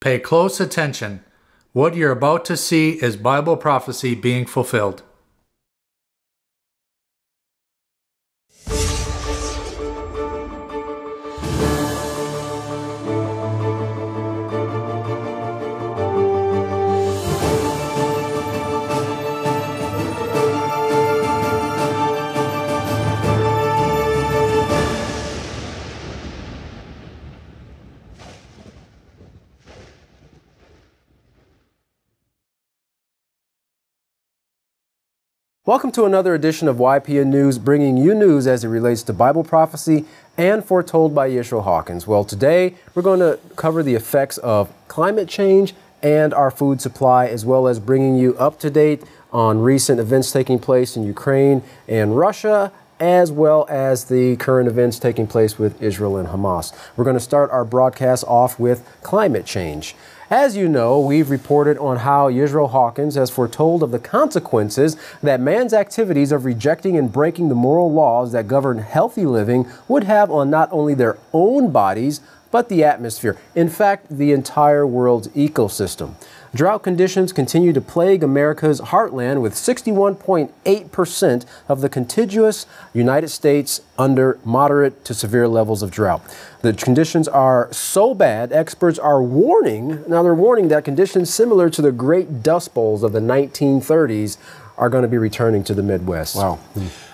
Pay close attention. What you're about to see is Bible prophecy being fulfilled. Welcome to another edition of YPN News, bringing you news as it relates to Bible prophecy and foretold by Israel-Hamas. Well, today we're going to cover the effects of climate change and our food supply, as well as bringing you up to date on recent events taking place in Ukraine and Russia, as well as the current events taking place with Israel and Hamas. We're going to start our broadcast off with climate change. As you know, we've reported on how Israel-Hamas has foretold of the consequences that man's activities of rejecting and breaking the moral laws that govern healthy living would have on not only their own bodies, but the atmosphere. In fact, the entire world's ecosystem. Drought conditions continue to plague America's heartland, with 61.8% of the contiguous United States under moderate to severe levels of drought. The conditions are so bad, experts are warning, they're warning that conditions similar to the Great Dust Bowls of the 1930s are going to be returning to the Midwest. Wow.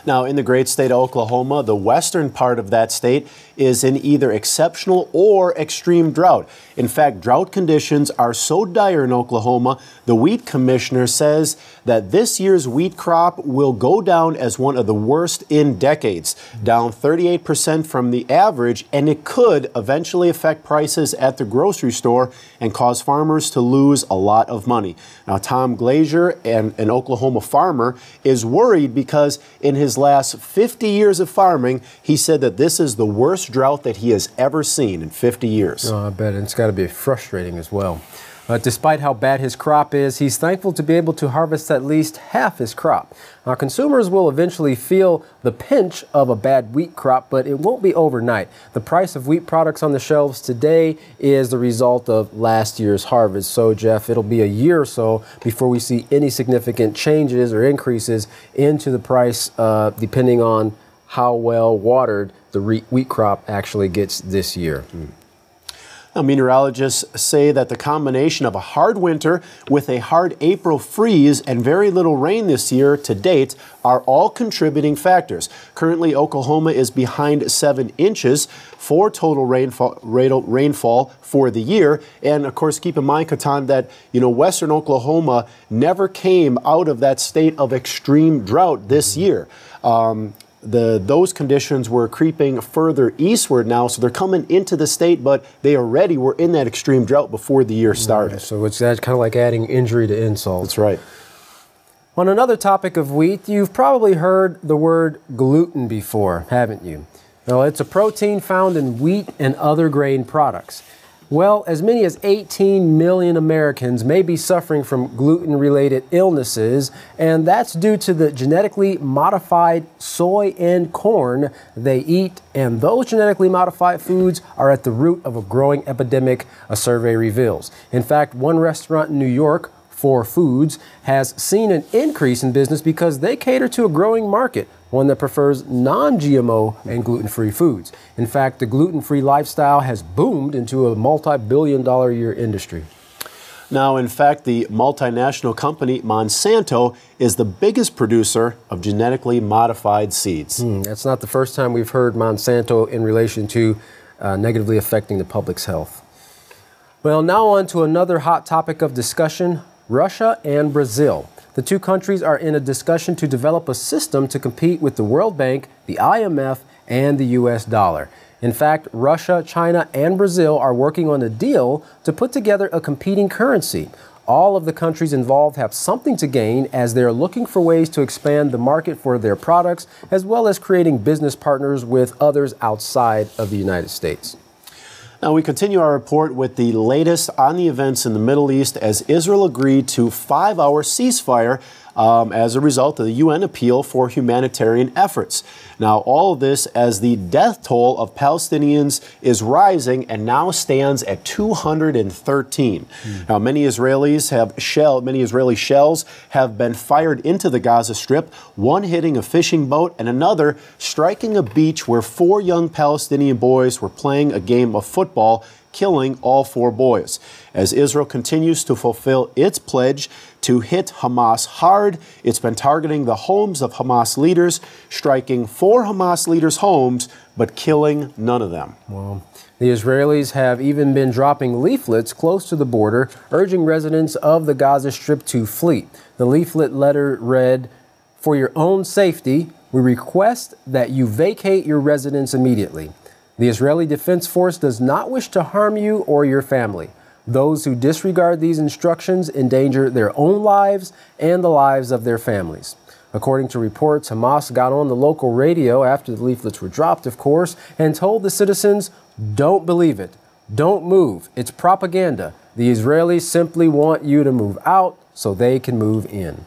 Now, in the great state of Oklahoma, the western part of that state is in either exceptional or extreme drought. In fact, drought conditions are so dire in Oklahoma, the wheat commissioner says that this year's wheat crop will go down as one of the worst in decades, down 38% from the average, and it could eventually affect prices at the grocery store and cause farmers to lose a lot of money. Now, Tom Glazier, an Oklahoma farmer, is worried because in his last 50 years of farming, he said that this is the worst drought that he has ever seen in 50 years. Oh, I bet it's got to be frustrating as well. Despite how bad his crop is, he's thankful to be able to harvest at least half his crop. Now, consumers will eventually feel the pinch of a bad wheat crop, but it won't be overnight. The price of wheat products on the shelves today is the result of last year's harvest. So, Jeff, it'll be a year or so before we see any significant changes or increases into the price, depending on how well watered the wheat crop actually gets this year. Now, meteorologists say that the combination of a hard winter with a hard April freeze and very little rain this year to date are all contributing factors. Currently, Oklahoma is behind 7 inches for total rainfall for the year. And of course, keep in mind, Katan, that western Oklahoma never came out of that state of extreme drought this year. Those conditions were creeping further eastward now, so they're coming into the state, but they already were in that extreme drought before the year started. So it's kind of like adding injury to insult. That's right. On another topic of wheat, you've probably heard the word gluten before, haven't you? Well, it's a protein found in wheat and other grain products. Well, as many as 18 million Americans may be suffering from gluten-related illnesses, and that's due to the genetically modified soy and corn they eat, and those genetically modified foods are at the root of a growing epidemic, a survey reveals. In fact, one restaurant in New York, For Foods, has seen an increase in business because they cater to a growing market, one that prefers non-GMO and gluten-free foods. In fact, the gluten-free lifestyle has boomed into a multi-billion-dollar-a-year industry. Now, in fact, the multinational company Monsanto is the biggest producer of genetically modified seeds. That's not the first time we've heard Monsanto in relation to negatively affecting the public's health. Well, now on to another hot topic of discussion, Russia and Brazil. The two countries are in a discussion to develop a system to compete with the World Bank, the IMF, and the US dollar. In fact, Russia, China, and Brazil are working on a deal to put together a competing currency. All of the countries involved have something to gain as they're looking for ways to expand the market for their products, as well as creating business partners with others outside of the United States. Now, we continue our report with the latest on the events in the Middle East as Israel agreed to a 5-hour ceasefire as a result of the UN appeal for humanitarian efforts. Now, all of this as the death toll of Palestinians is rising and now stands at 213. Now, many Israeli shells have been fired into the Gaza Strip, one hitting a fishing boat and another striking a beach where 4 young Palestinian boys were playing a game of football, killing all 4 boys. As Israel continues to fulfill its pledge to hit Hamas hard, it's been targeting the homes of Hamas leaders, striking 4 Hamas leaders' homes, but killing none of them. Well, the Israelis have even been dropping leaflets close to the border, urging residents of the Gaza Strip to flee. The leaflet letter read, "For your own safety, we request that you vacate your residence immediately. The Israeli Defense Force does not wish to harm you or your family. Those who disregard these instructions endanger their own lives and the lives of their families." According to reports, Hamas got on the local radio after the leaflets were dropped, of course, and told the citizens, "Don't believe it. Don't move. It's propaganda. The Israelis simply want you to move out so they can move in."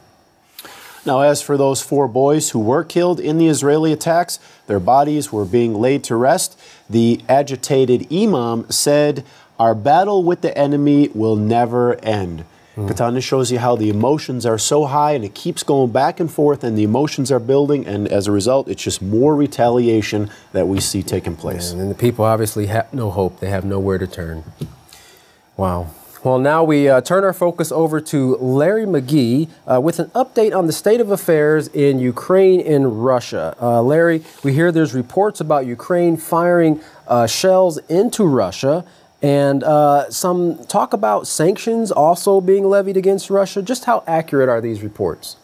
Now, as for those 4 boys who were killed in the Israeli attacks, their bodies were being laid to rest. The agitated imam said, "Our battle with the enemy will never end." Katana shows you how the emotions are so high and it keeps going back and forth and the emotions are building, and as a result, it's just more retaliation that we see taking place. And the people obviously have no hope. They have nowhere to turn. Wow. Well, now we turn our focus over to Larry McGee with an update on the state of affairs in Ukraine and Russia. Larry, we hear there's reports about Ukraine firing shells into Russia, and some talk about sanctions also being levied against Russia. Just how accurate are these reports?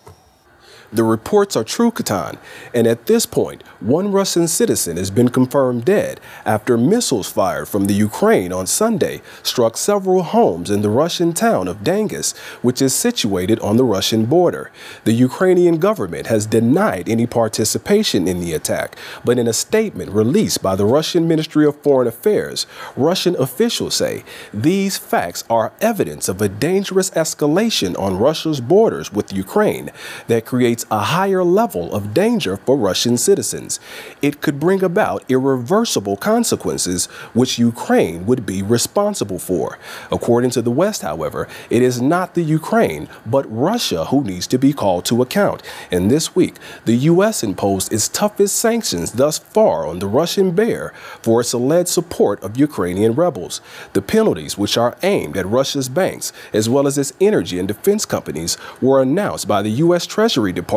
The reports are true, Katan, and at this point, one Russian citizen has been confirmed dead after missiles fired from the Ukraine on Sunday struck several homes in the Russian town of Dangus, which is situated on the Russian border. The Ukrainian government has denied any participation in the attack, but in a statement released by the Russian Ministry of Foreign Affairs, Russian officials say these facts are evidence of a dangerous escalation on Russia's borders with Ukraine that creates a higher level of danger for Russian citizens. It could bring about irreversible consequences, which Ukraine would be responsible for. According to the West, however, it is not the Ukraine, but Russia who needs to be called to account. And this week, the U.S. imposed its toughest sanctions thus far on the Russian bear for its alleged support of Ukrainian rebels. The penalties, which are aimed at Russia's banks, as well as its energy and defense companies, were announced by the U.S. Treasury Department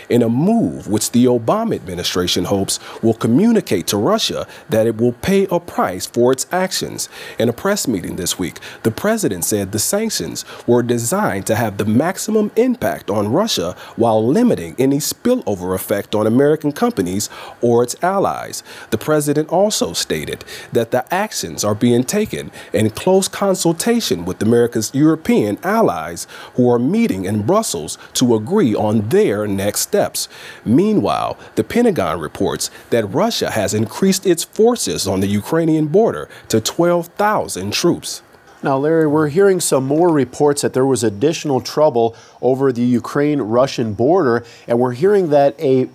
in a move which the Obama administration hopes will communicate to Russia that it will pay a price for its actions. In a press meeting this week, the president said the sanctions were designed to have the maximum impact on Russia while limiting any spillover effect on American companies or its allies. The president also stated that the actions are being taken in close consultation with America's European allies who are meeting in Brussels to agree on their next steps. Meanwhile, the Pentagon reports that Russia has increased its forces on the Ukrainian border to 12,000 troops. Now, Larry, we're hearing some more reports that there was additional trouble over the Ukraine-Russian border, and we're hearing that a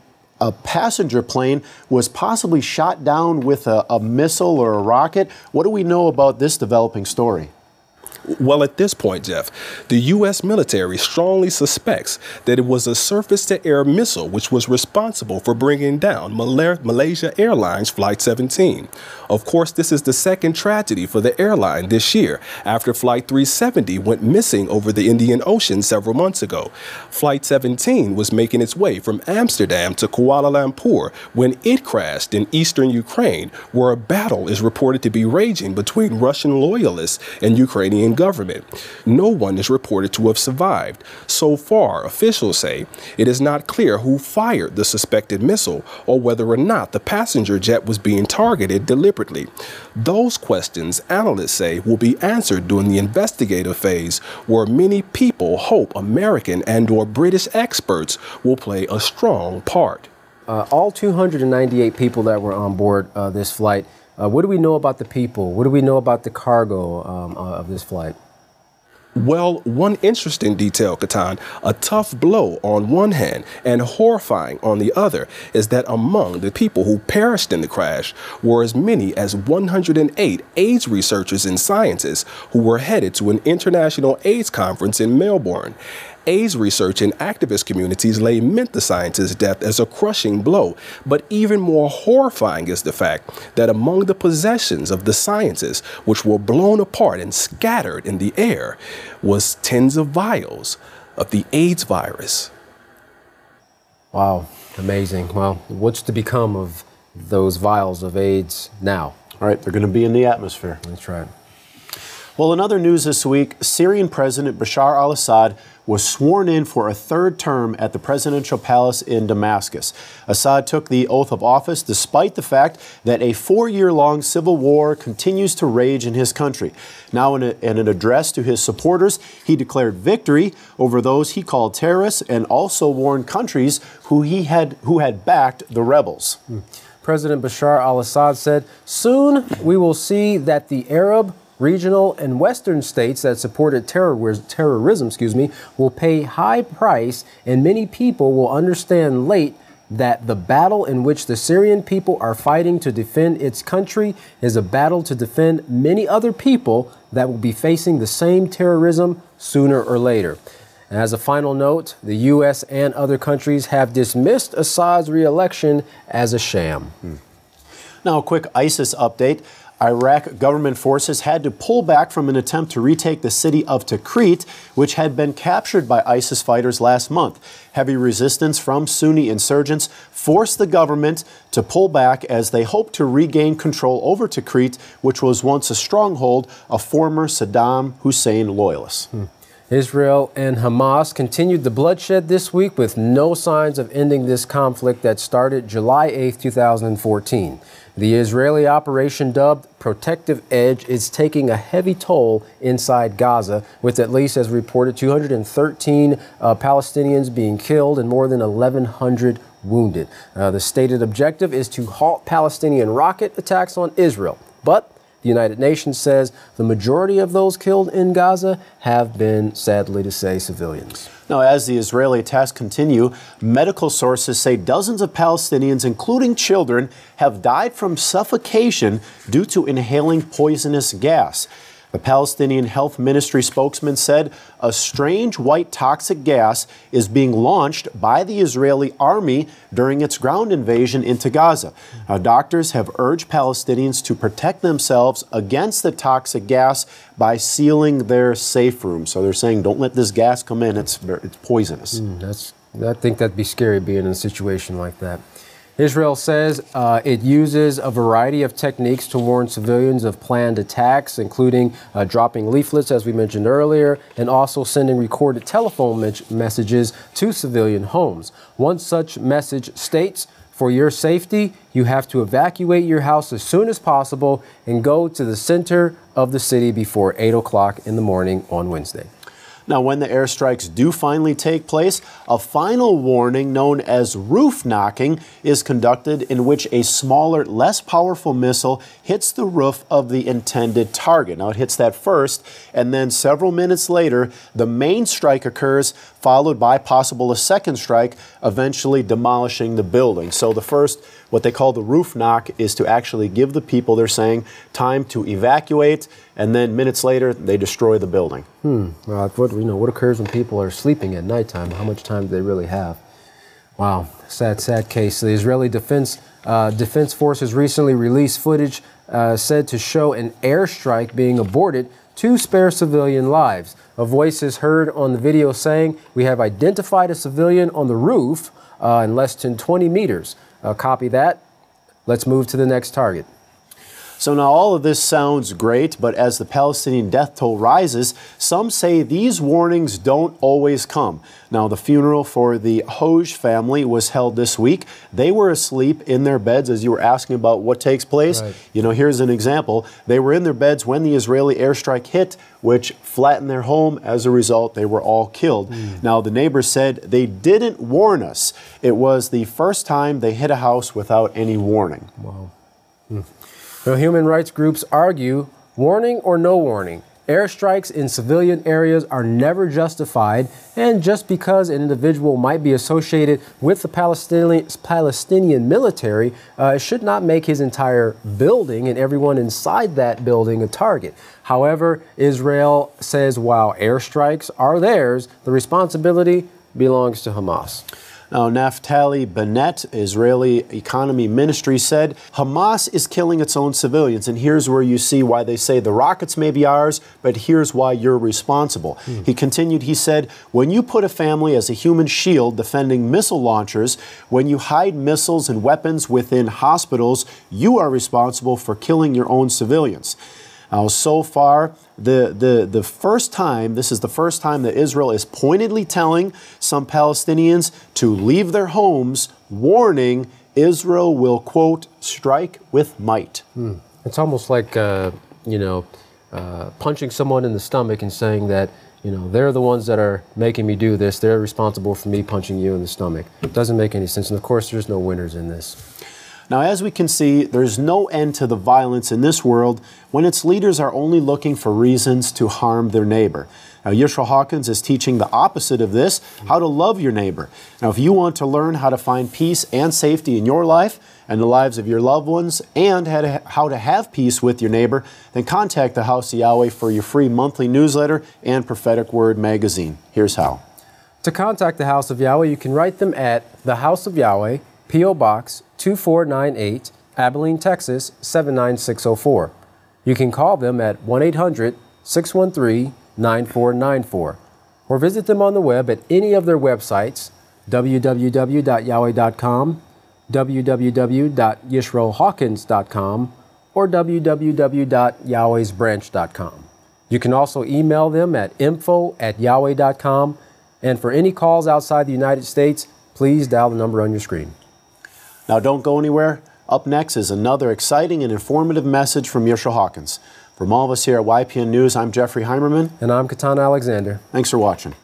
passenger plane was possibly shot down with a missile or a rocket. What do we know about this developing story? Well, at this point, Jeff, the U.S. military strongly suspects that it was a surface-to-air missile which was responsible for bringing down Malaysia Airlines Flight 17. Of course, this is the second tragedy for the airline this year after Flight 370 went missing over the Indian Ocean several months ago. Flight 17 was making its way from Amsterdam to Kuala Lumpur when it crashed in eastern Ukraine, where a battle is reported to be raging between Russian loyalists and Ukrainian government. No one is reported to have survived. So far, officials say it is not clear who fired the suspected missile or whether or not the passenger jet was being targeted deliberately. Those questions, analysts say, will be answered during the investigative phase, where many people hope American and/or British experts will play a strong part. All 298 people that were on board this flight, what do we know about the people? What do we know about the cargo of this flight? Well, one interesting detail, Katan, a tough blow on one hand and horrifying on the other, is that among the people who perished in the crash were as many as 108 AIDS researchers and scientists who were headed to an international AIDS conference in Melbourne. AIDS research and activist communities lament the scientist's death as a crushing blow, but even more horrifying is the fact that among the possessions of the scientists, which were blown apart and scattered in the air, was tens of vials of the AIDS virus. Wow, amazing. Well, what's to become of those vials of AIDS now? All right, they're going to be in the atmosphere. That's right. Well, in other news this week, Syrian President Bashar al-Assad was sworn in for a third term at the presidential palace in Damascus. Assad took the oath of office despite the fact that a 4-year-long civil war continues to rage in his country. Now, in an address to his supporters, he declared victory over those he called terrorists and also warned countries who had backed the rebels. President Bashar al-Assad said, "Soon we will see that the Arab, regional, and Western states that supported terrorism, will pay high price, and many people will understand late that the battle in which the Syrian people are fighting to defend its country is a battle to defend many other people that will be facing the same terrorism sooner or later." And as a final note, the U.S. and other countries have dismissed Assad's re-election as a sham. Now, a quick ISIS update. Iraq government forces had to pull back from an attempt to retake the city of Tikrit, which had been captured by ISIS fighters last month. Heavy resistance from Sunni insurgents forced the government to pull back as they hoped to regain control over Tikrit, which was once a stronghold of former Saddam Hussein loyalists. Israel and Hamas continued the bloodshed this week with no signs of ending this conflict that started July 8, 2014. The Israeli operation, dubbed Protective Edge, is taking a heavy toll inside Gaza, with at least, as reported, 213 Palestinians being killed and more than 1,100 wounded. The stated objective is to halt Palestinian rocket attacks on Israel, but the United Nations says the majority of those killed in Gaza have been, sadly to say, civilians. Now, as the Israeli attacks continue, medical sources say dozens of Palestinians, including children, have died from suffocation due to inhaling poisonous gas. The Palestinian Health Ministry spokesman said a strange white toxic gas is being launched by the Israeli army during its ground invasion into Gaza. Now, doctors have urged Palestinians to protect themselves against the toxic gas by sealing their safe rooms. So they're saying, don't let this gas come in. It's poisonous. I think that'd be scary being in a situation like that. Israel says it uses a variety of techniques to warn civilians of planned attacks, including dropping leaflets, as we mentioned earlier, and also sending recorded telephone messages to civilian homes. One such message states, "For your safety, you have to evacuate your house as soon as possible and go to the center of the city before 8 o'clock in the morning on Wednesday." Now, when the airstrikes do finally take place, a final warning known as roof knocking is conducted, in which a smaller, less powerful missile hits the roof of the intended target. Now, it hits that first, and then several minutes later, the main strike occurs, followed by possible a second strike, eventually demolishing the building. So the first, what they call the roof knock, is to actually give the people, they're saying, time to evacuate, and then minutes later, they destroy the building. Well, what occurs when people are sleeping at nighttime? How much time do they really have? Wow, sad case. The Israeli Defense Forces recently released footage said to show an airstrike being aborted to spare civilian lives. A voice is heard on the video saying, "We have identified a civilian on the roof in less than 20 meters. Copy that. Let's move to the next target." So now all of this sounds great, but as the Palestinian death toll rises, some say these warnings don't always come. Now, the funeral for the Hoj family was held this week. They were asleep in their beds, as you were asking about what takes place. Right. You know, here's an example. They were in their beds when the Israeli airstrike hit, which flattened their home. As a result, they were all killed. Now, the neighbors said they didn't warn us. It was the first time they hit a house without any warning. Wow. Now, human rights groups argue, warning or no warning, Airstrikes in civilian areas are never justified, and just because an individual might be associated with the Palestinian military, it should not make his entire building and everyone inside that building a target. However, Israel says while airstrikes are theirs, the responsibility belongs to Hamas. Now, Naftali Bennett, Israeli Economy Ministry, said Hamas is killing its own civilians. And here's where you see why they say the rockets may be ours, but here's why you're responsible. He continued, he said, when you put a family as a human shield defending missile launchers, when you hide missiles and weapons within hospitals, you are responsible for killing your own civilians. Now, so far, the first time, this is the first time that Israel is pointedly telling some Palestinians to leave their homes, warning Israel will, quote, strike with might. It's almost like, punching someone in the stomach and saying that, they're the ones that are making me do this. They're responsible for me punching you in the stomach. It doesn't make any sense. And of course, there's no winners in this. Now, as we can see, there's no end to the violence in this world when its leaders are only looking for reasons to harm their neighbor. Now, Yisrael Hawkins is teaching the opposite of this, how to love your neighbor. Now, if you want to learn how to find peace and safety in your life and the lives of your loved ones and how to have peace with your neighbor, then contact the House of Yahweh for your free monthly newsletter and Prophetic Word magazine. Here's how. To contact the House of Yahweh, you can write them at the House of Yahweh, P.O. Box 2498, Abilene, Texas 79604. You can call them at 1-800-613-9494 or visit them on the web at any of their websites, www.yahweh.com, www.yisraelhawkins.com, or www.yahwehsbranch.com. You can also email them at info@yahweh.com, and for any calls outside the United States, please dial the number on your screen. Now, don't go anywhere. Up next is another exciting and informative message from Yisrael Hawkins. From all of us here at YPN News, I'm Jeffrey Heimerman. And I'm Katan Alexander. Thanks for watching.